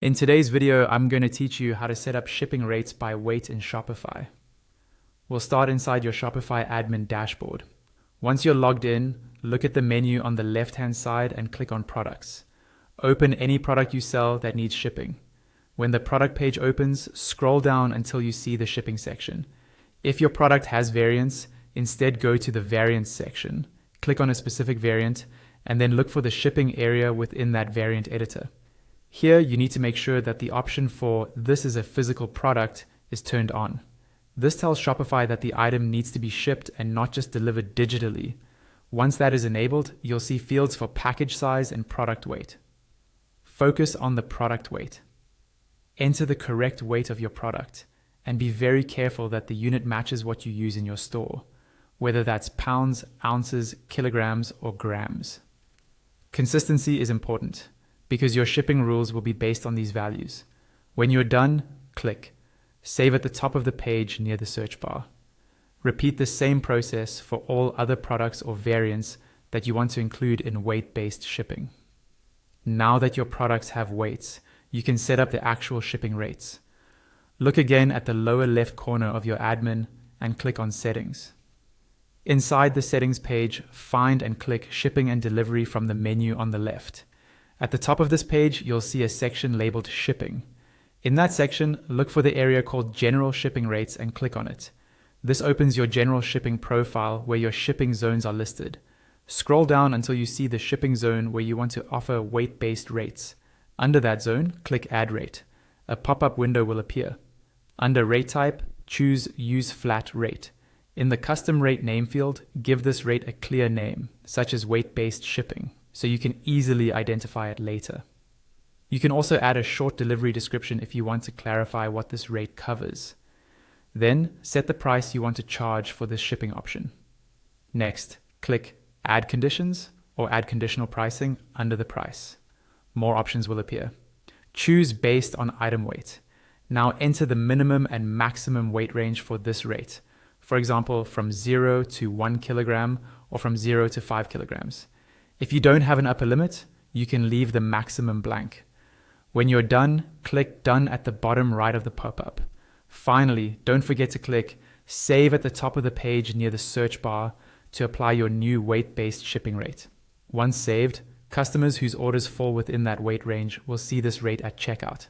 In today's video, I'm going to teach you how to set up shipping rates by weight in Shopify. We'll start inside your Shopify admin dashboard. Once you're logged in, look at the menu on the left-hand side and click on Products. Open any product you sell that needs shipping. When the product page opens, scroll down until you see the shipping section. If your product has variants, instead go to the Variants section, click on a specific variant, and then look for the shipping area within that variant editor. Here, you need to make sure that the option for "This is a physical product" is turned on. This tells Shopify that the item needs to be shipped and not just delivered digitally. Once that is enabled, you'll see fields for package size and product weight. Focus on the product weight. Enter the correct weight of your product, and be very careful that the unit matches what you use in your store, whether that's pounds, ounces, kilograms, or grams. Consistency is important, because your shipping rules will be based on these values. When you're done, click Save at the top of the page near the search bar. Repeat the same process for all other products or variants that you want to include in weight-based shipping. Now that your products have weights, you can set up the actual shipping rates. Look again at the lower left corner of your admin and click on Settings. Inside the Settings page, find and click Shipping and Delivery from the menu on the left. At the top of this page, you'll see a section labeled Shipping. In that section, look for the area called General Shipping Rates and click on it. This opens your General Shipping profile where your shipping zones are listed. Scroll down until you see the shipping zone where you want to offer weight-based rates. Under that zone, click Add Rate. A pop-up window will appear. Under Rate Type, choose Use Flat Rate. In the Custom Rate name field, give this rate a clear name, such as weight-based shipping, so you can easily identify it later. You can also add a short delivery description if you want to clarify what this rate covers. Then, set the price you want to charge for this shipping option. Next, click Add Conditions or Add Conditional Pricing under the price. More options will appear. Choose based on item weight. Now enter the minimum and maximum weight range for this rate. For example, from 0 to 1 kilogram or from 0 to 5 kilograms. If you don't have an upper limit, you can leave the maximum blank. When you're done, click Done at the bottom right of the pop-up. Finally, don't forget to click Save at the top of the page near the search bar to apply your new weight-based shipping rate. Once saved, customers whose orders fall within that weight range will see this rate at checkout.